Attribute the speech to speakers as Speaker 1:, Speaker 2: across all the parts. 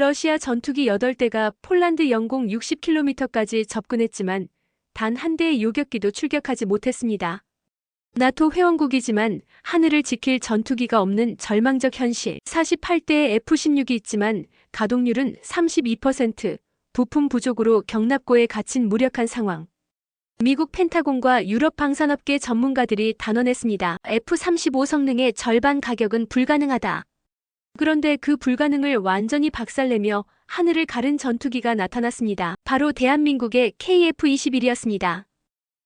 Speaker 1: 러시아 전투기 8대가 폴란드 영공 60km까지 접근했지만 단 한 대의 요격기도 출격하지 못했습니다. 나토 회원국이지만 하늘을 지킬 전투기가 없는 절망적 현실. 48대의 F-16이 있지만 가동률은 32%, 부품 부족으로 경납고에 갇힌 무력한 상황. 미국 펜타곤과 유럽 방산업계 전문가들이 단언했습니다. F-35 성능의 절반 가격은 불가능하다. 그런데 그 불가능을 완전히 박살내며 하늘을 가른 전투기가 나타났습니다. 바로 대한민국의 KF-21이었습니다.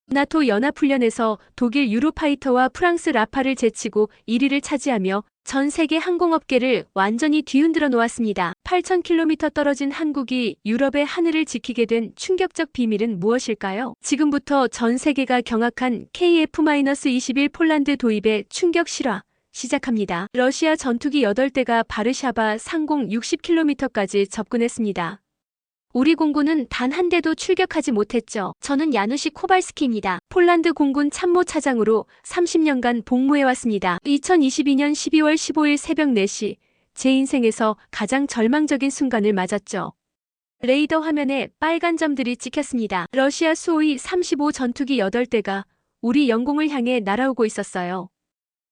Speaker 1: 나토 연합훈련에서 독일 유로파이터와 프랑스 라파를 제치고 1위를 차지하며 전 세계 항공업계를 완전히 뒤흔들어 놓았습니다. 8,000km 떨어진 한국이 유럽의 하늘을 지키게 된 충격적 비밀은 무엇일까요? 지금부터 전 세계가 경악한 KF-21 폴란드 도입의 충격 실화 시작합니다. 러시아 전투기 8대가 바르샤바 상공 60km까지 접근했습니다. 우리 공군은 단 한 대도 출격하지 못했죠. 저는 야누시 코발스키입니다. 폴란드 공군 참모차장으로 30년간 복무해왔습니다. 2022년 12월 15일 새벽 4시, 제 인생에서 가장 절망적인 순간을 맞았죠. 레이더 화면에 빨간 점들이 찍혔습니다. 러시아 수호이 35 전투기 8대가 우리 영공을 향해 날아오고 있었어요.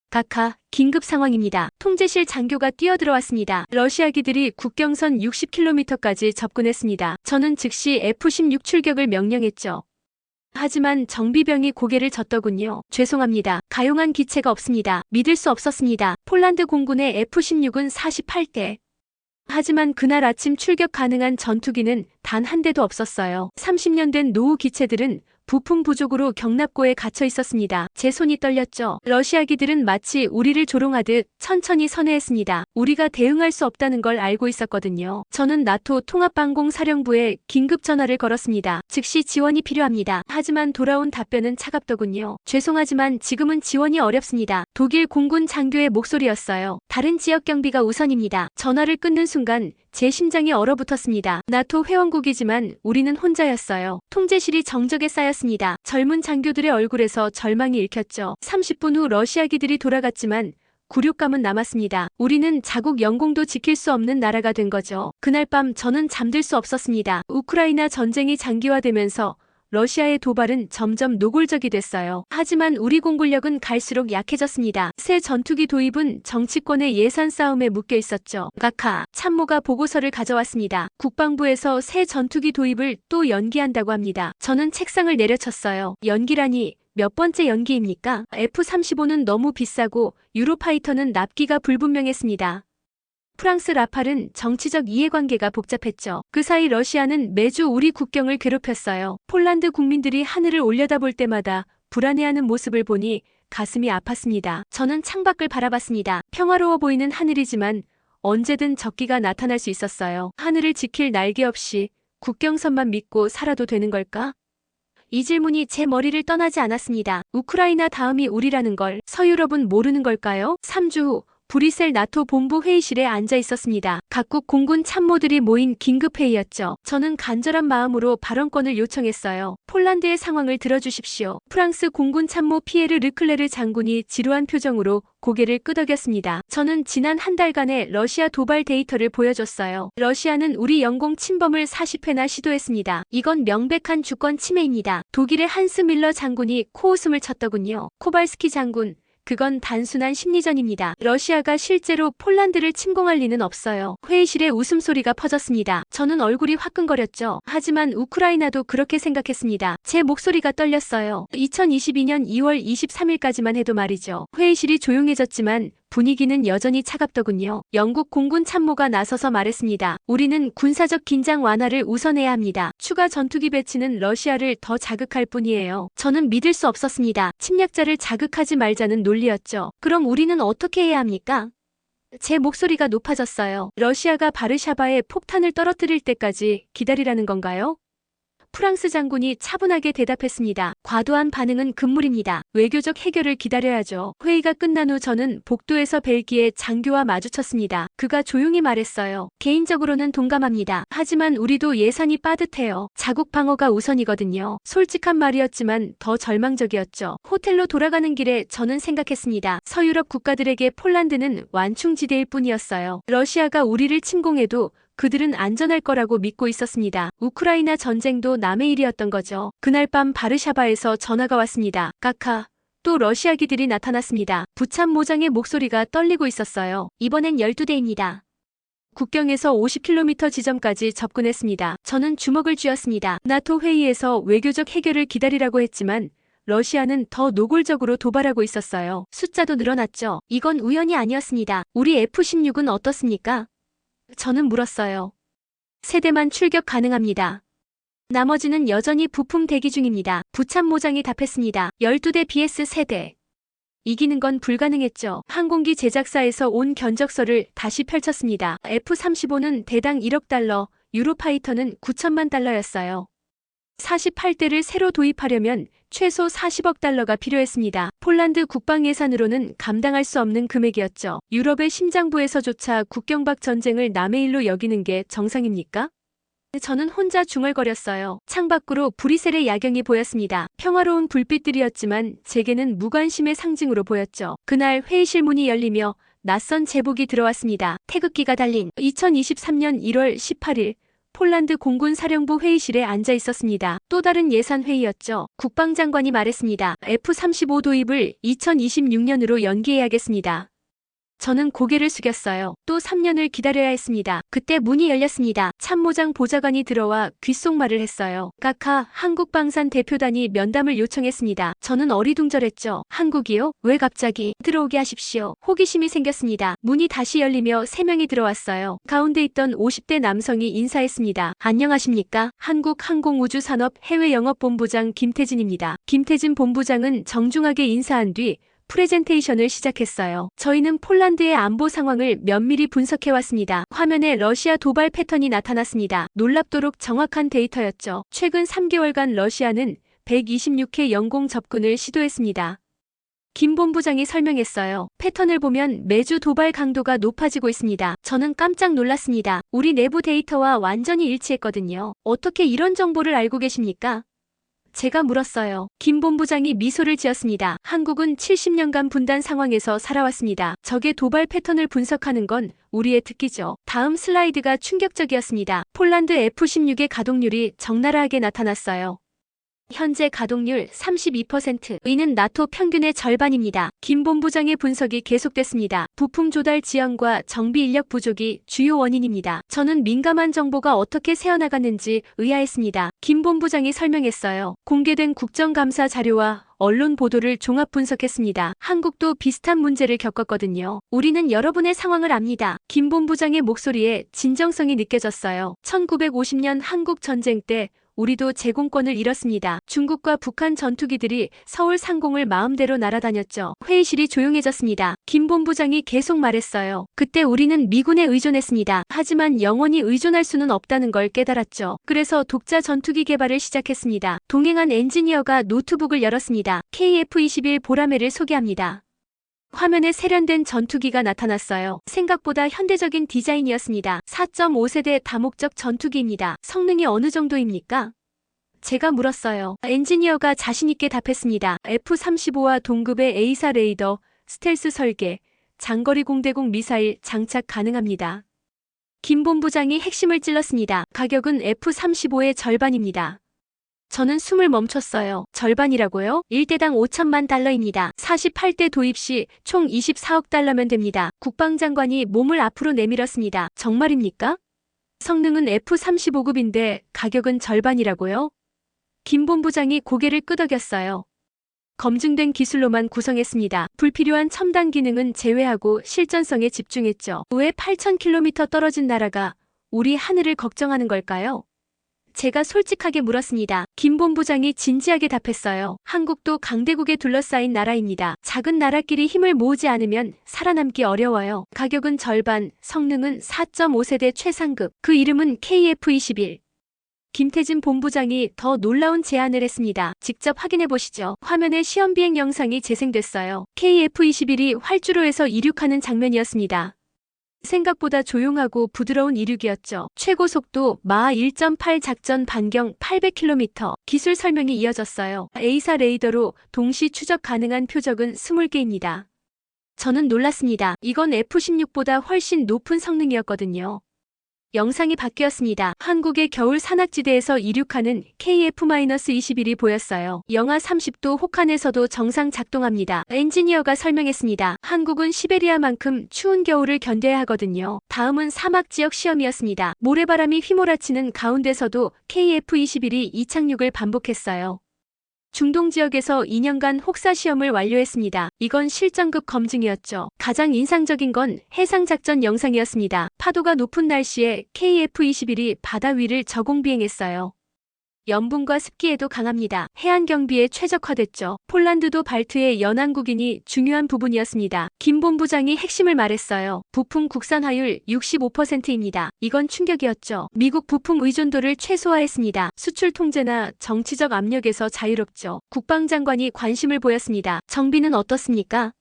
Speaker 1: 각하, 긴급 상황입니다. 통제실 장교가 뛰어들어왔습니다. 러시아기들이 국경선 60km까지 접근했습니다. 저는 즉시 F-16 출격을 명령했죠. 하지만 정비병이 고개를 젓더군요. 죄송합니다. 가용한 기체가 없습니다. 믿을 수 없었습니다. 폴란드 공군의 F-16은 48대. 하지만 그날 아침 출격 가능한 전투기는 단 한 대도 없었어요. 30년 된 노후 기체들은 부품 부족으로 경납고에 갇혀 있었습니다. 제 손이 떨렸죠. 러시아기들은 마치 우리를 조롱하듯 천천히 선회했습니다. 우리가 대응할 수 없다는 걸 알고 있었거든요. 저는 나토 통합방공사령부에 긴급 전화를 걸었습니다. 즉시 지원이 필요합니다. 하지만 돌아온 답변은 차갑더군요. 죄송하지만 지금은 지원이 어렵습니다. 독일 공군 장교의 목소리였어요. 다른 지역 경비가 우선입니다. 전화를 끊는 순간 제 심장이 얼어붙었습니다. 나토 회원국이지만 우리는 혼자였어요. 통제실이 정적에 쌓였습니다. 젊은 장교들의 얼굴에서 절망이 읽혔죠. 30분 후 러시아기들이 돌아갔지만 굴욕감은 남았습니다. 우리는 자국 영공도 지킬 수 없는 나라가 된 거죠. 그날 밤 저는 잠들 수 없었습니다. 우크라이나 전쟁이 장기화되면서 러시아의 도발은 점점 노골적이 됐어요. 하지만 우리 공군력은 갈수록 약해졌습니다. 새 전투기 도입은 정치권의 예산 싸움에 묶여 있었죠. 각하, 참모가 보고서를 가져왔습니다. 국방부에서 새 전투기 도입을 또 연기한다고 합니다. 저는 책상을 내려쳤어요. 연기라니 몇 번째 연기입니까? F-35는 너무 비싸고 유로파이터는 납기가 불분명했습니다. 프랑스 라팔은 정치적 이해관계가 복잡했죠. 그 사이 러시아는 매주 우리 국경을 괴롭혔어요. 폴란드 국민들이 하늘을 올려다볼 때마다 불안해하는 모습을 보니 가슴이 아팠습니다. 저는 창밖을 바라봤습니다. 평화로워 보이는 하늘이지만 언제든 적기가 나타날 수 있었어요. 하늘을 지킬 날개 없이 국경선만 믿고 살아도 되는 걸까? 이 질문이 제 머리를 떠나지 않았습니다. 우크라이나 다음이 우리라는 걸 서유럽은 모르는 걸까요? 3주 후 브뤼셀 나토 본부 회의실에 앉아 있었습니다. 각국 공군 참모들이 모인 긴급회의였죠. 저는 간절한 마음으로 발언권을 요청했어요. 폴란드의 상황을 들어주십시오. 프랑스 공군 참모 피에르 르클레르 장군이 지루한 표정으로 고개를 끄덕였습니다. 저는 지난 한 달간의 러시아 도발 데이터를 보여줬어요. 러시아는 우리 영공 침범을 40회나 시도했습니다. 이건 명백한 주권 침해입니다. 독일의 한스 밀러 장군이 코웃음을 쳤더군요. 코발스키 장군, 그건 단순한 심리전입니다. 러시아가 실제로 폴란드를 침공할 리는 없어요. 회의실에 웃음소리가 퍼졌습니다. 저는 얼굴이 화끈거렸죠. 하지만 우크라이나도 그렇게 생각했습니다. 제 목소리가 떨렸어요. 2022년 2월 23일까지만 해도 말이죠. 회의실이 조용해졌지만 분위기는 여전히 차갑더군요. 영국 공군 참모가 나서서 말했습니다. 우리는 군사적 긴장 완화를 우선해야 합니다. 추가 전투기 배치는 러시아를 더 자극할 뿐이에요. 저는 믿을 수 없었습니다. 침략자를 자극하지 말자는 논리였죠. 그럼 우리는 어떻게 해야 합니까? 제 목소리가 높아졌어요. 러시아가 바르샤바에 폭탄을 떨어뜨릴 때까지 기다리라는 건가요? 프랑스 장군이 차분하게 대답했습니다. 과도한 반응은 금물입니다. 외교적 해결을 기다려야죠. 회의가 끝난 후 저는 복도에서 벨기에 장교와 마주쳤습니다. 그가 조용히 말했어요. 개인적으로는 동감합니다. 하지만 우리도 예산이 빠듯해요. 자국 방어가 우선이거든요. 솔직한 말이었지만 더 절망적이었죠. 호텔로 돌아가는 길에 저는 생각했습니다. 서유럽 국가들에게 폴란드는 완충지대일 뿐이었어요. 러시아가 우리를 침공해도 그들은 안전할 거라고 믿고 있었습니다. 우크라이나 전쟁도 남의 일이었던 거죠. 그날 밤 바르샤바에서 전화가 왔습니다. 카카. 또 러시아기들이 나타났습니다. 부참 모장의 목소리가 떨리고 있었어요. 이번엔 12대입니다. 국경에서 50km 지점까지 접근했습니다. 저는 주먹을 쥐었습니다. 나토 회의에서 외교적 해결을 기다리라고 했지만 러시아는 더 노골적으로 도발하고 있었어요. 숫자도 늘어났죠. 이건 우연이 아니었습니다. 우리 F-16은 어떻습니까? 저는 물었어요. 세대만 출격 가능합니다. 나머지는 여전히 부품 대기 중입니다. 부참 모장이 답했습니다. 12대 BS 세대. 이기는 건 불가능했죠. 항공기 제작사에서 온 견적서를 다시 펼쳤습니다. F-35는 대당 1억 달러, 유로파이터는 9천만 달러였어요. 48대를 새로 도입하려면 최소 40억 달러가 필요했습니다. 폴란드 국방 예산으로는 감당할 수 없는 금액이었죠. 유럽의 심장부에서조차 국경 밖 전쟁을 남의 일로 여기는 게 정상입니까? 저는 혼자 중얼거렸어요. 창밖으로 브뤼셀의 야경이 보였습니다. 평화로운 불빛들이었지만 제게는 무관심의 상징으로 보였죠. 그날 회의실 문이 열리며 낯선 제복이 들어왔습니다. 태극기가 달린 2023년 1월 18일 폴란드 공군 사령부 회의실에 앉아 있었습니다. 또 다른 예산 회의였죠. 국방장관이 말했습니다. F-35 도입을 2026년으로 연기해야겠습니다. 저는 고개를 숙였어요. 또 3년을 기다려야 했습니다. 그때 문이 열렸습니다. 참모장 보좌관이 들어와 귓속말을 했어요. 카카, 한국방산 대표단이 면담을 요청했습니다. 저는 어리둥절했죠. 한국이요? 왜 갑자기? 들어오게 하십시오. 호기심이 생겼습니다. 문이 다시 열리며 3명이 들어왔어요. 가운데 있던 50대 남성이 인사했습니다. 안녕하십니까? 한국항공우주산업 해외영업본부장 김태진입니다. 김태진 본부장은 정중하게 인사한 뒤 프레젠테이션을 시작했어요. 저희는 폴란드의 안보 상황을 면밀히 분석해왔습니다. 화면에 러시아 도발 패턴이 나타났습니다. 놀랍도록 정확한 데이터였죠. 최근 3개월간 러시아는 126회 영공 접근을 시도했습니다. 김 본부장이 설명했어요. 패턴을 보면 매주 도발 강도가 높아지고 있습니다. 저는 깜짝 놀랐습니다. 우리 내부 데이터와 완전히 일치했거든요. 어떻게 이런 정보를 알고 계십니까? 제가 물었어요. 김 본부장이 미소를 지었습니다. 한국은 70년간 분단 상황에서 살아왔습니다. 적의 도발 패턴을 분석하는 건 우리의 특기죠. 다음 슬라이드가 충격적이었습니다. 폴란드 F-16의 가동률이 적나라하게 나타났어요. 현재 가동률 32%, 이는 나토 평균의 절반입니다. 김 본부장의 분석이 계속됐습니다. 부품 조달 지연과 정비 인력 부족이 주요 원인입니다. 저는 민감한 정보가 어떻게 새어나갔는지 의아했습니다. 김 본부장이 설명했어요. 공개된 국정감사 자료와 언론 보도를 종합 분석했습니다. 한국도 비슷한 문제를 겪었거든요. 우리는 여러분의 상황을 압니다. 김 본부장의 목소리에 진정성이 느껴졌어요. 1950년 한국 전쟁 때 우리도 제공권을 잃었습니다. 중국과 북한 전투기들이 서울 상공을 마음대로 날아다녔죠. 회의실이 조용해졌습니다. 김 본부장이 계속 말했어요. 그때 우리는 미군에 의존했습니다. 하지만 영원히 의존할 수는 없다는 걸 깨달았죠. 그래서 독자 전투기 개발을 시작했습니다. 동행한 엔지니어가 노트북을 열었습니다. KF-21 보라매를 소개합니다. 화면에 세련된 전투기가 나타났어요. 생각보다 현대적인 디자인이었습니다. 4.5세대 다목적 전투기입니다. 성능이 어느 정도입니까? 제가 물었어요. 엔지니어가 자신있게 답했습니다. F-35와 동급의 A사 레이더, 스텔스 설계, 장거리 공대공 미사일 장착 가능합니다. 김 본부장이 핵심을 찔렀습니다. 가격은 F-35의 절반입니다. 저는 숨을 멈췄어요. 절반이라고요? 1대당 5천만 달러입니다. 48대 도입 시 총 24억 달러면 됩니다. 국방장관이 몸을 앞으로 내밀었습니다. 정말입니까? 성능은 F-35급인데 가격은 절반이라고요? 김 본부장이 고개를 끄덕였어요. 검증된 기술로만 구성했습니다. 불필요한 첨단 기능은 제외하고 실전성에 집중했죠. 왜 8,000km 떨어진 나라가 우리 하늘을 걱정하는 걸까요? 제가 솔직하게 물었습니다. 김 본부장이 진지하게 답했어요. 한국도 강대국에 둘러싸인 나라입니다. 작은 나라끼리 힘을 모으지 않으면 살아남기 어려워요. 가격은 절반, 성능은 4.5세대 최상급. 그 이름은 KF-21. 김태진 본부장이 더 놀라운 제안을 했습니다. 직접 확인해 보시죠. 화면에 시험 비행 영상이 재생됐어요. KF-21이 활주로에서 이륙하는 장면이었습니다. 생각보다 조용하고 부드러운 이륙이었죠. 최고 속도 마하 1.8 작전 반경 800km. 기술 설명이 이어졌어요. A사 레이더로 동시 추적 가능한 표적은 20개입니다. 저는 놀랐습니다. 이건 F-16보다 훨씬 높은 성능이었거든요. 영상이 바뀌었습니다. 한국의 겨울 산악지대에서 이륙하는 KF-21이 보였어요. 영하 30도 혹한에서도 정상 작동합니다. 엔지니어가 설명했습니다. 한국은 시베리아만큼 추운 겨울을 견뎌야 하거든요. 다음은 사막 지역 시험이었습니다. 모래바람이 휘몰아치는 가운데서도 KF-21이 이착륙을 반복했어요. 중동 지역에서 2년간 혹사 시험을 완료했습니다. 이건 실전급 검증이었죠. 가장 인상적인 건 해상작전 영상이었습니다. 파도가 높은 날씨에 KF-21이 바다 위를 저공 비행했어요. 염분과 습기에도 강합니다. 해안 경비에 최적화됐죠. 폴란드도 발트의 연안국이니 중요한 부분이었습니다. 김 본부장이 핵심을 말했어요. 부품 국산화율 65%입니다. 이건 충격이었죠. 미국 부품 의존도를 최소화했습니다. 수출 통제나 정치적 압력에서 자유롭죠. 국방장관이 관심을 보였습니다. 정비는 어떻습니까?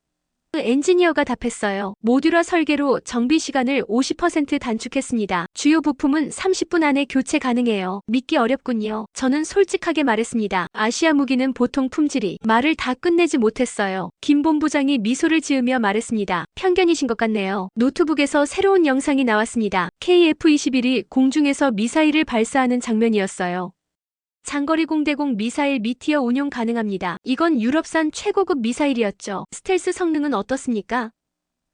Speaker 1: 엔지니어가 답했어요. 모듈화 설계로 정비 시간을 50% 단축했습니다. 주요 부품은 30분 안에 교체 가능해요. 믿기 어렵군요. 저는 솔직하게 말했습니다. 아시아 무기는 보통 품질이. 말을 다 끝내지 못했어요. 김 본부장이 미소를 지으며 말했습니다. 편견이신 것 같네요. 노트북에서 새로운 영상이 나왔습니다. KF-21이 공중에서 미사일을 발사하는 장면이었어요. 장거리 공대공 미사일 미티어 운용 가능합니다. 이건 유럽산 최고급 미사일이었죠. 스텔스 성능은 어떻습니까?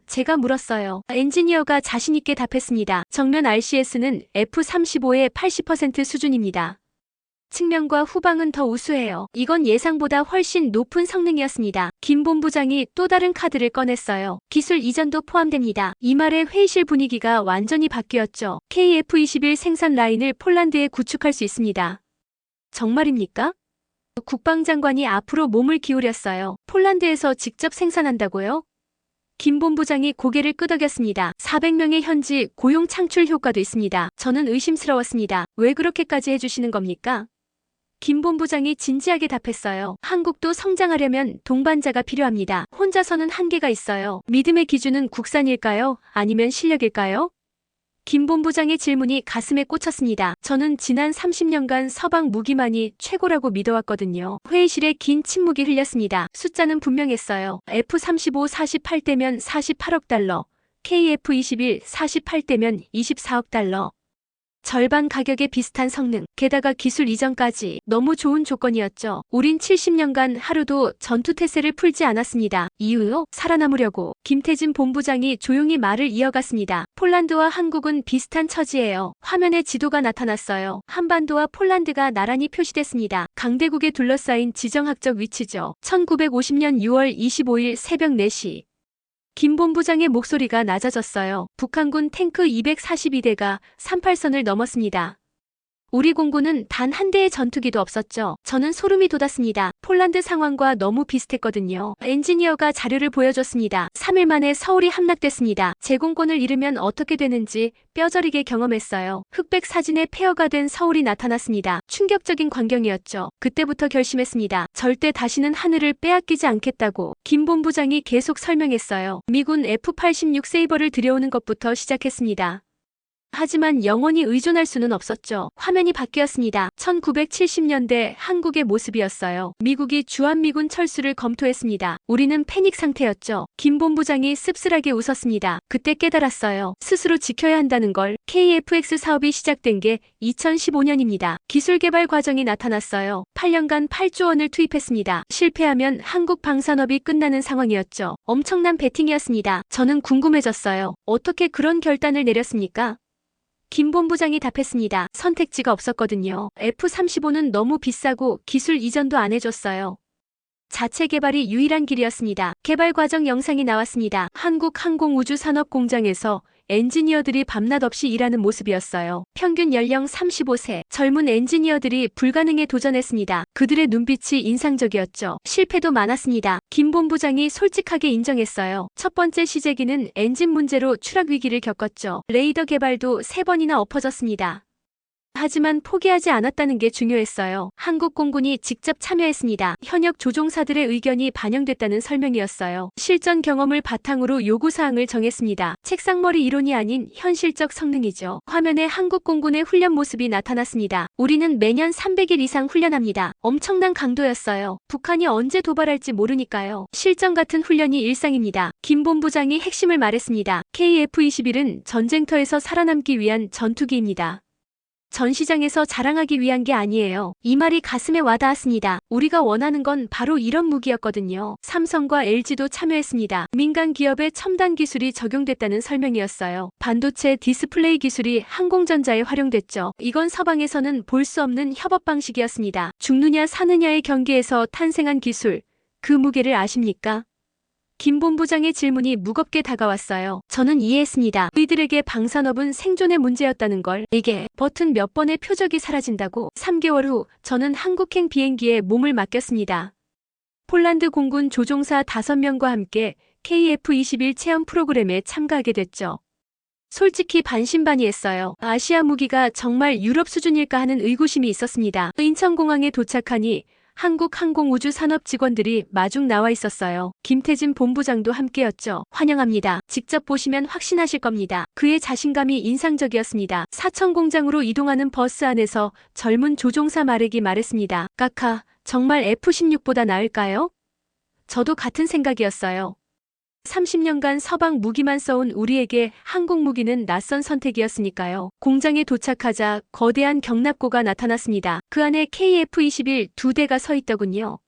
Speaker 1: 제가 물었어요. 엔지니어가 자신있게 답했습니다. 정면 RCS는 F-35의 80% 수준입니다. 측면과 후방은 더 우수해요. 이건 예상보다 훨씬 높은 성능이었습니다. 김 본부장이 또 다른 카드를 꺼냈어요. 기술 이전도 포함됩니다. 이 말에 회의실 분위기가 완전히 바뀌었죠. KF-21 생산 라인을 폴란드에 구축할 수 있습니다. 정말입니까? 국방장관이 앞으로 몸을 기울였어요. 폴란드에서 직접 생산한다고요? 김 본부장이 고개를 끄덕였습니다. 400명의 현지 고용 창출 효과도 있습니다. 저는 의심스러웠습니다. 왜 그렇게까지 해주시는 겁니까? 김 본부장이 진지하게 답했어요. 한국도 성장하려면 동반자가 필요합니다. 혼자서는 한계가 있어요. 믿음의 기준은 국산일까요? 아니면 실력일까요? 김 본부장의 질문이 가슴에 꽂혔습니다. 저는 지난 30년간 서방 무기만이 최고라고 믿어왔거든요. 회의실에 긴 침묵이 흘렸습니다. 숫자는 분명했어요. F-35 48대면 48억 달러, KF-21 48대면 24억 달러. 절반 가격에 비슷한 성능, 게다가 기술 이전까지 너무 좋은 조건이었죠. 우린 70년간 하루도 전투태세를 풀지 않았습니다. 이유요? 살아남으려고. 김태진 본부장이 조용히 말을 이어갔습니다. 폴란드와 한국은 비슷한 처지예요. 화면에 지도가 나타났어요. 한반도와 폴란드가 나란히 표시됐습니다. 강대국에 둘러싸인 지정학적 위치죠. 1950년 6월 25일 새벽 4시. 김 본부장의 목소리가 낮아졌어요. 북한군 탱크 242대가 38선을 넘었습니다. 우리 공군은 단 한 대의 전투기도 없었죠. 저는 소름이 돋았습니다. 폴란드 상황과 너무 비슷했거든요. 엔지니어가 자료를 보여줬습니다. 3일 만에 서울이 함락됐습니다. 제공권을 잃으면 어떻게 되는지 뼈저리게 경험했어요. 흑백 사진에 폐허가 된 서울이 나타났습니다. 충격적인 광경이었죠. 그때부터 결심했습니다. 절대 다시는 하늘을 빼앗기지 않겠다고. 김 본부장이 계속 설명했어요. 미군 F-86 세이버를 들여오는 것부터 시작했습니다. 하지만 영원히 의존할 수는 없었죠. 화면이 바뀌었습니다. 1970년대 한국의 모습이었어요. 미국이 주한미군 철수를 검토했습니다. 우리는 패닉 상태였죠. 김 본부장이 씁쓸하게 웃었습니다. 그때 깨달았어요. 스스로 지켜야 한다는 걸. KF-X 사업이 시작된 게 2015년입니다. 기술 개발 과정이 나타났어요. 8년간 8조 원을 투입했습니다. 실패하면 한국 방산업이 끝나는 상황이었죠. 엄청난 베팅이었습니다. 저는 궁금해졌어요. 어떻게 그런 결단을 내렸습니까? 김 본부장이 답했습니다. 선택지가 없었거든요. F-35는 너무 비싸고 기술 이전도 안 해줬어요. 자체 개발이 유일한 길이었습니다. 개발 과정 영상이 나왔습니다. 한국항공우주산업공장에서 엔지니어들이 밤낮 없이 일하는 모습이었어요. 평균 연령 35세, 젊은 엔지니어들이 불가능에 도전했습니다. 그들의 눈빛이 인상적이었죠. 실패도 많았습니다. 김 본부장이 솔직하게 인정했어요. 첫 번째 시제기는 엔진 문제로 추락 위기를 겪었죠. 레이더 개발도 3번이나 엎어졌습니다. 하지만 포기하지 않았다는 게 중요했어요. 한국 공군이 직접 참여했습니다. 현역 조종사들의 의견이 반영됐다는 설명이었어요. 실전 경험을 바탕으로 요구사항을 정했습니다. 책상머리 이론이 아닌 현실적 성능이죠. 화면에 한국 공군의 훈련 모습이 나타났습니다. 우리는 매년 300일 이상 훈련합니다. 엄청난 강도였어요. 북한이 언제 도발할지 모르니까요. 실전 같은 훈련이 일상입니다. 김 본부장이 핵심을 말했습니다. KF-21은 전쟁터에서 살아남기 위한 전투기입니다. 전시장에서 자랑하기 위한 게 아니에요. 이 말이 가슴에 와닿았습니다. 우리가 원하는 건 바로 이런 무기였거든요. 삼성과 LG도 참여했습니다. 민간 기업의 첨단 기술이 적용됐다는 설명이었어요. 반도체 디스플레이 기술이 항공전자에 활용됐죠. 이건 서방에서는 볼 수 없는 협업 방식이었습니다. 죽느냐 사느냐의 경기에서 탄생한 기술, 그 무게를 아십니까? 김 본부장의 질문이 무겁게 다가왔어요. 저는 이해했습니다. 우리들에게 방산업은 생존의 문제였다는 걸. 이게 버튼 몇 번의 표적이 사라진다고. 3개월 후 저는 한국행 비행기에 몸을 맡겼습니다. 폴란드 공군 조종사 5명과 함께 KF-21 체험 프로그램에 참가하게 됐죠. 솔직히 반신반의했어요. 아시아 무기가 정말 유럽 수준일까 하는 의구심이 있었습니다. 인천공항에 도착하니 한국 항공우주 산업 직원들이 마중 나와 있었어요. 김태진 본부장도 함께였죠. 환영합니다. 직접 보시면 확신하실 겁니다. 그의 자신감이 인상적이었습니다. 사천 공장으로 이동하는 버스 안에서 젊은 조종사 마렉이 말했습니다. 까카, 정말 F-16보다 나을까요? 저도 같은 생각이었어요. 30년간 서방 무기만 써온 우리에게 한국 무기는 낯선 선택이었으니까요. 공장에 도착하자 거대한 경납고가 나타났습니다. 그 안에 KF-21 2대가 서 있더군요.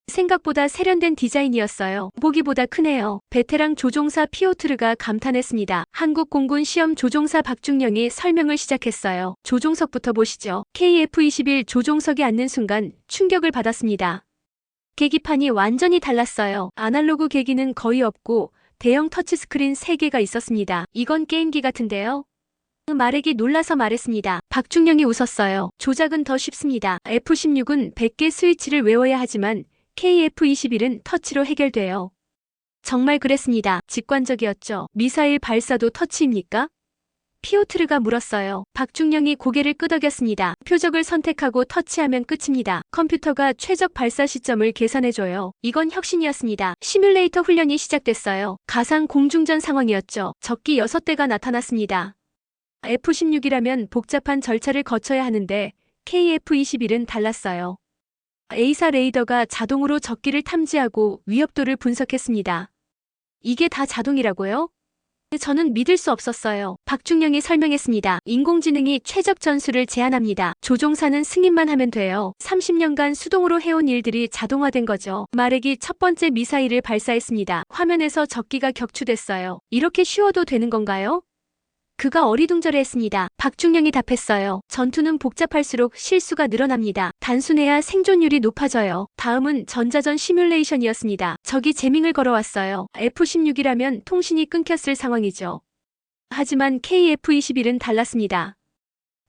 Speaker 1: 생각보다 세련된 디자인이었어요. 보기보다 크네요. 베테랑 조종사 피오트르가 감탄했습니다. 한국 공군 시험 조종사 박중령이 설명을 시작했어요. 조종석부터 보시죠. KF-21 조종석에 앉는 순간 충격을 받았습니다. 계기판이 완전히 달랐어요. 아날로그 계기는 거의 없고 대형 터치스크린 3개가 있었습니다. 이건 게임기 같은데요? 마렉이 놀라서 말했습니다. 박중령이 웃었어요. 조작은 더 쉽습니다. F-16은 100개 스위치를 외워야 하지만 KF-21은 터치로 해결돼요. 정말 그랬습니다. 직관적이었죠. 미사일 발사도 터치입니까? 피오트르가 물었어요. 박중령이 고개를 끄덕였습니다. 표적을 선택하고 터치하면 끝입니다. 컴퓨터가 최적 발사 시점을 계산해줘요. 이건 혁신이었습니다. 시뮬레이터 훈련이 시작됐어요. 가상 공중전 상황이었죠. 적기 6대가 나타났습니다. F-16이라면 복잡한 절차를 거쳐야 하는데 KF-21은 달랐어요. A사 레이더가 자동으로 적기를 탐지하고 위협도를 분석했습니다. 이게 다 자동이라고요? 저는 믿을 수 없었어요. 박중령이 설명했습니다. 인공지능이 최적 전술을 제안합니다. 조종사는 승인만 하면 돼요. 30년간 수동으로 해온 일들이 자동화된 거죠. 마렉이 첫 번째 미사일을 발사했습니다. 화면에서 적기가 격추됐어요. 이렇게 쉬워도 되는 건가요? 그가 어리둥절해했습니다. 박중령이 답했어요. 전투는 복잡할수록 실수가 늘어납니다. 단순해야 생존율이 높아져요. 다음은 전자전 시뮬레이션이었습니다. 적이 재밍을 걸어왔어요. F-16이라면 통신이 끊겼을 상황이죠. 하지만 KF-21은 달랐습니다.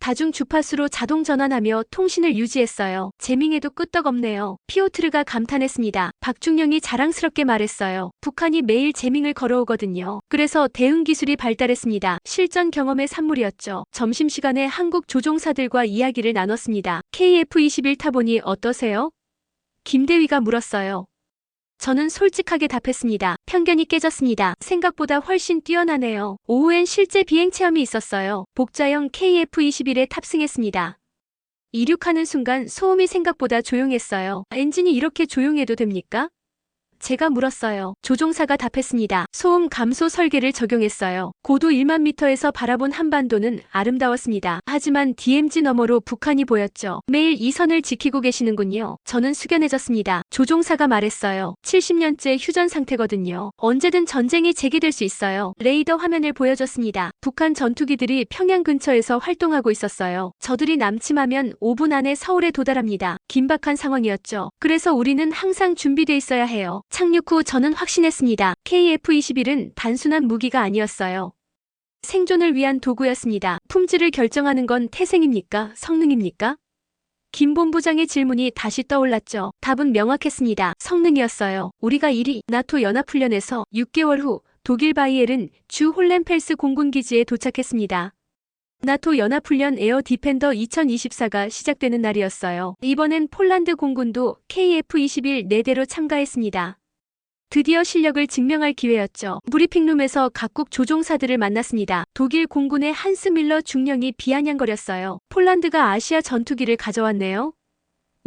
Speaker 1: 다중 주파수로 자동 전환하며 통신을 유지했어요. 재밍에도 끄떡없네요. 피오트르가 감탄했습니다. 박중령이 자랑스럽게 말했어요. 북한이 매일 재밍을 걸어오거든요. 그래서 대응 기술이 발달했습니다. 실전 경험의 산물이었죠. 점심시간에 한국 조종사들과 이야기를 나눴습니다. KF-21 타보니 어떠세요? 김대위가 물었어요. 저는 솔직하게 답했습니다. 편견이 깨졌습니다. 생각보다 훨씬 뛰어나네요. 오후엔 실제 비행 체험이 있었어요. 복자형 KF-21에 탑승했습니다. 이륙하는 순간 소음이 생각보다 조용했어요. 엔진이 이렇게 조용해도 됩니까? 제가 물었어요. 조종사가 답했습니다. 소음 감소 설계를 적용했어요. 고도 1만 미터에서 바라본 한반도는 아름다웠습니다. 하지만 DMZ 너머로 북한이 보였죠. 매일 이 선을 지키고 계시는군요. 저는 숙연해졌습니다. 조종사가 말했어요. 70년째 휴전 상태거든요. 언제든 전쟁이 재개될 수 있어요. 레이더 화면을 보여줬습니다. 북한 전투기들이 평양 근처에서 활동하고 있었어요. 저들이 남침하면 5분 안에 서울에 도달합니다. 긴박한 상황이었죠. 그래서 우리는 항상 준비돼 있어야 해요. 착륙 후 저는 확신했습니다. KF-21은 단순한 무기가 아니었어요. 생존을 위한 도구였습니다. 품질을 결정하는 건 태생입니까? 성능입니까? 김 본부장의 질문이 다시 떠올랐죠. 답은 명확했습니다. 성능이었어요. 우리가 1위 나토 연합훈련에서 6개월 후 독일 바이에른 주 홀렌펠스 공군기지에 도착했습니다. 나토 연합훈련 에어 디펜더 2024가 시작되는 날이었어요. 이번엔 폴란드 공군도 KF-21 4대로 참가했습니다. 드디어 실력을 증명할 기회였죠. 브리핑룸에서 각국 조종사들을 만났습니다. 독일 공군의 한스 밀러 중령이 비아냥거렸어요. 폴란드가 아시아 전투기를 가져왔네요.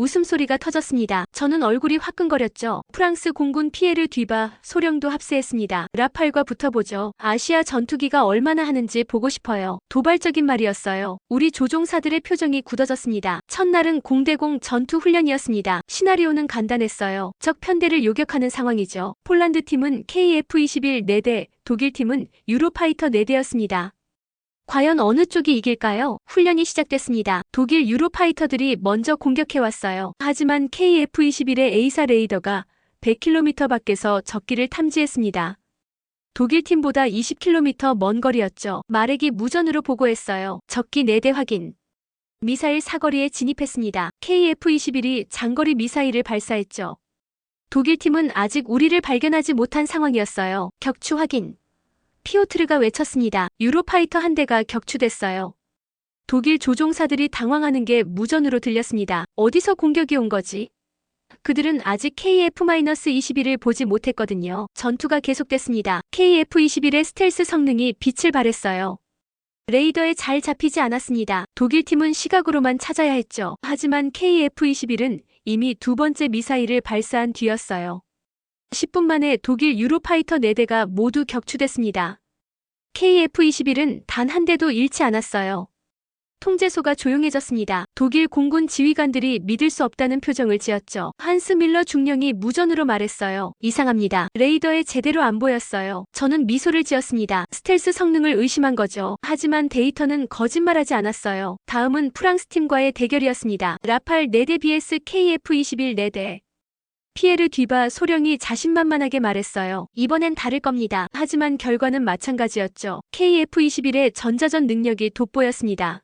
Speaker 1: 웃음소리가 터졌습니다. 저는 얼굴이 화끈거렸죠. 프랑스 공군 피에르 뒤바 소령도 합세했습니다. 라팔과 붙어보죠. 아시아 전투기가 얼마나 하는지 보고 싶어요. 도발적인 말이었어요. 우리 조종사들의 표정이 굳어졌습니다. 첫날은 공대공 전투 훈련이었습니다. 시나리오는 간단했어요. 적 편대를 요격하는 상황이죠. 폴란드 팀은 KF-21 4대, 독일 팀은 유로파이터 4대였습니다. 과연 어느 쪽이 이길까요? 훈련이 시작됐습니다. 독일 유로파이터들이 먼저 공격해왔어요. 하지만 KF-21의 A사 레이더가 100km 밖에서 적기를 탐지했습니다. 독일 팀보다 20km 먼 거리였죠. 마렉이 무전으로 보고했어요. 적기 4대 확인. 미사일 사거리에 진입했습니다. KF-21이 장거리 미사일을 발사했죠. 독일 팀은 아직 우리를 발견하지 못한 상황이었어요. 격추 확인. 피오트르가 외쳤습니다. 유로파이터 한 대가 격추됐어요. 독일 조종사들이 당황하는 게 무전으로 들렸습니다. 어디서 공격이 온 거지? 그들은 아직 KF-21을 보지 못했거든요. 전투가 계속됐습니다. KF-21의 스텔스 성능이 빛을 발했어요. 레이더에 잘 잡히지 않았습니다. 독일 팀은 시각으로만 찾아야 했죠. 하지만 KF-21은 이미 두 번째 미사일을 발사한 뒤였어요. 10분 만에 독일 유로파이터 4대가 모두 격추됐습니다. KF-21은 단 한 대도 잃지 않았어요. 통제소가 조용해졌습니다. 독일 공군 지휘관들이 믿을 수 없다는 표정을 지었죠. 한스 밀러 중령이 무전으로 말했어요. 이상합니다. 레이더에 제대로 안 보였어요. 저는 미소를 지었습니다. 스텔스 성능을 의심한 거죠. 하지만 데이터는 거짓말하지 않았어요. 다음은 프랑스 팀과의 대결이었습니다. 라팔 4대 vs KF-21 4대. 피에르 뒤바 소령이 자신만만하게 말했어요. 이번엔 다를 겁니다. 하지만 결과는 마찬가지였죠. KF-21의 전자전 능력이 돋보였습니다.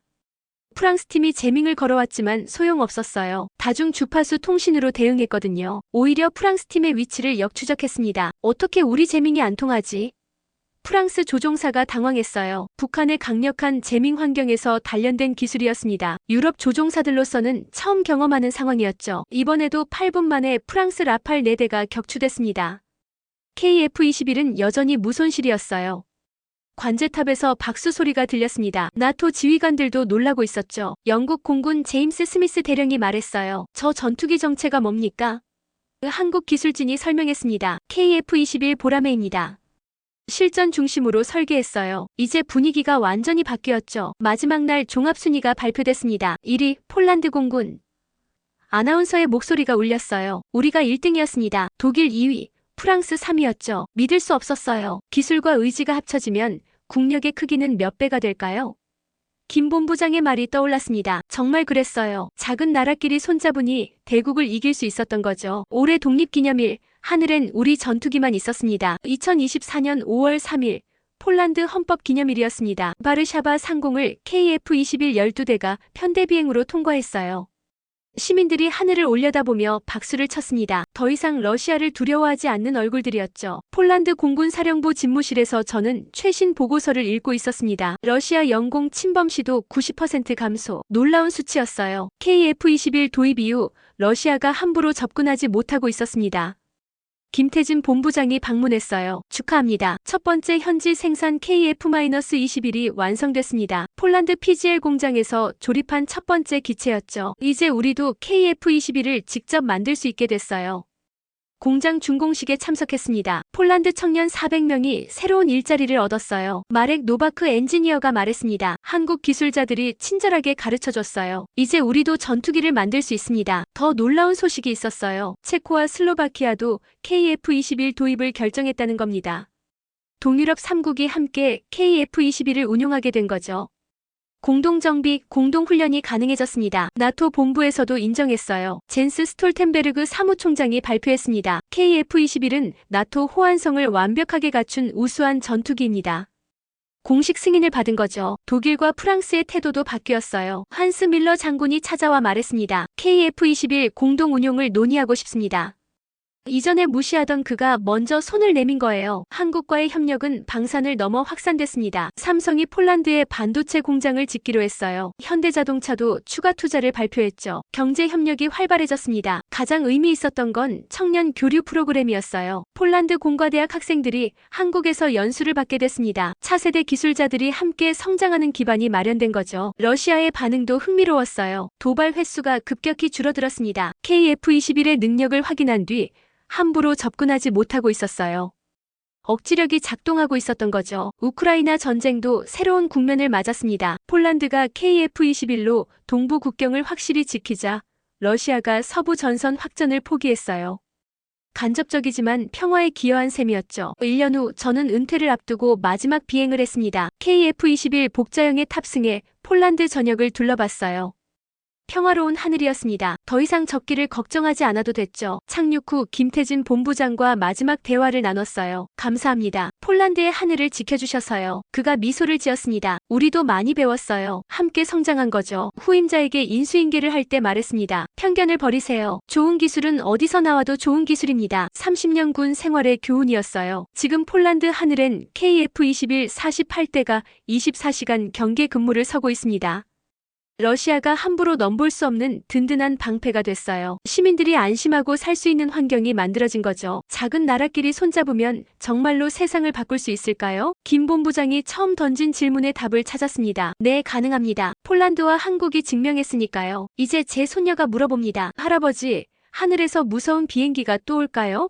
Speaker 1: 프랑스 팀이 재밍을 걸어왔지만 소용없었어요. 다중 주파수 통신으로 대응했거든요. 오히려 프랑스 팀의 위치를 역추적했습니다. 어떻게 우리 재밍이 안 통하지? 프랑스 조종사가 당황했어요. 북한의 강력한 재밍 환경에서 단련된 기술이었습니다. 유럽 조종사들로서는 처음 경험하는 상황이었죠. 이번에도 8분 만에 프랑스 라팔 4대가 격추됐습니다. KF-21은 여전히 무손실이었어요. 관제탑에서 박수 소리가 들렸습니다. 나토 지휘관들도 놀라고 있었죠. 영국 공군 제임스 스미스 대령이 말했어요. 저 전투기 정체가 뭡니까? 한국 기술진이 설명했습니다. KF-21 보라매입니다. 실전 중심으로 설계했어요. 이제 분위기가 완전히 바뀌었죠. 마지막 날 종합순위가 발표됐습니다. 1위 폴란드 공군. 아나운서의 목소리가 울렸어요. 우리가 1등이었습니다. 독일 2위, 프랑스 3위였죠. 믿을 수 없었어요. 기술과 의지가 합쳐지면 국력의 크기는 몇 배가 될까요? 김 본부장의 말이 떠올랐습니다. 정말 그랬어요. 작은 나라끼리 손잡으니 대국을 이길 수 있었던 거죠. 올해 독립기념일, 하늘엔 우리 전투기만 있었습니다. 2024년 5월 3일 폴란드 헌법기념일이었습니다. 바르샤바 상공을 KF-21 12대가 편대비행으로 통과했어요. 시민들이 하늘을 올려다보며 박수를 쳤습니다. 더 이상 러시아를 두려워하지 않는 얼굴들이었죠. 폴란드 공군 사령부 집무실에서 저는 최신 보고서를 읽고 있었습니다. 러시아 영공 침범 시도 90% 감소. 놀라운 수치였어요. KF-21 도입 이후 러시아가 함부로 접근하지 못하고 있었습니다. 김태진 본부장이 방문했어요. 축하합니다. 첫 번째 현지 생산 KF-21이 완성됐습니다. 폴란드 PGL 공장에서 조립한 첫 번째 기체였죠. 이제 우리도 KF-21을 직접 만들 수 있게 됐어요. 공장 준공식에 참석했습니다. 폴란드 청년 400명이 새로운 일자리를 얻었어요. 마렉 노바크 엔지니어가 말했습니다. 한국 기술자들이 친절하게 가르쳐줬어요. 이제 우리도 전투기를 만들 수 있습니다. 더 놀라운 소식이 있었어요. 체코와 슬로바키아도 KF-21 도입을 결정했다는 겁니다. 동유럽 3국이 함께 KF-21을 운용하게 된 거죠. 공동정비, 공동훈련이 가능해졌습니다. 나토 본부에서도 인정했어요. 젠스 스톨텐베르그 사무총장이 발표했습니다. KF-21은 나토 호환성을 완벽하게 갖춘 우수한 전투기입니다. 공식 승인을 받은 거죠. 독일과 프랑스의 태도도 바뀌었어요. 한스 밀러 장군이 찾아와 말했습니다. KF-21 공동 운용을 논의하고 싶습니다. 이전에 무시하던 그가 먼저 손을 내민 거예요. 한국과의 협력은 방산을 넘어 확산됐습니다. 삼성이 폴란드에 반도체 공장을 짓기로 했어요. 현대자동차도 추가 투자를 발표했죠. 경제 협력이 활발해졌습니다. 가장 의미 있었던 건 청년 교류 프로그램이었어요. 폴란드 공과대학 학생들이 한국에서 연수를 받게 됐습니다. 차세대 기술자들이 함께 성장하는 기반이 마련된 거죠. 러시아의 반응도 흥미로웠어요. 도발 횟수가 급격히 줄어들었습니다. KF-21의 능력을 확인한 뒤 함부로 접근하지 못하고 있었어요. 억지력이 작동하고 있었던 거죠. 우크라이나 전쟁도 새로운 국면을 맞았습니다. 폴란드가 KF-21로 동부 국경을 확실히 지키자 러시아가 서부 전선 확전을 포기했어요. 간접적이지만 평화에 기여한 셈이었죠. 1년 후 저는 은퇴를 앞두고 마지막 비행을 했습니다. KF-21 복자형에 탑승해 폴란드 전역을 둘러봤어요. 평화로운 하늘이었습니다. 더 이상 적기를 걱정하지 않아도 됐죠. 착륙 후 김태진 본부장과 마지막 대화를 나눴어요. 감사합니다. 폴란드의 하늘을 지켜주셔서요. 그가 미소를 지었습니다. 우리도 많이 배웠어요. 함께 성장한 거죠. 후임자에게 인수인계를 할 때 말했습니다. 편견을 버리세요. 좋은 기술은 어디서 나와도 좋은 기술입니다. 30년 군 생활의 교훈이었어요. 지금 폴란드 하늘엔 KF-21 48대가 24시간 경계 근무를 서고 있습니다. 러시아가 함부로 넘볼 수 없는 든든한 방패가 됐어요. 시민들이 안심하고 살 수 있는 환경이 만들어진 거죠. 작은 나라끼리 손잡으면 정말로 세상을 바꿀 수 있을까요? 김 본부장이 처음 던진 질문의 답을 찾았습니다. 네, 가능합니다. 폴란드와 한국이 증명했으니까요. 이제 제 손녀가 물어봅니다. 할아버지, 하늘에서 무서운 비행기가 또 올까요?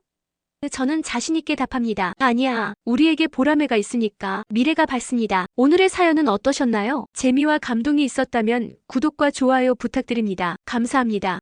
Speaker 1: 저는 자신있게 답합니다. 아니야, 우리에게 보람애가 있으니까 미래가 밝습니다. 오늘의 사연은 어떠셨나요? 재미와 감동이 있었다면 구독과 좋아요 부탁드립니다. 감사합니다.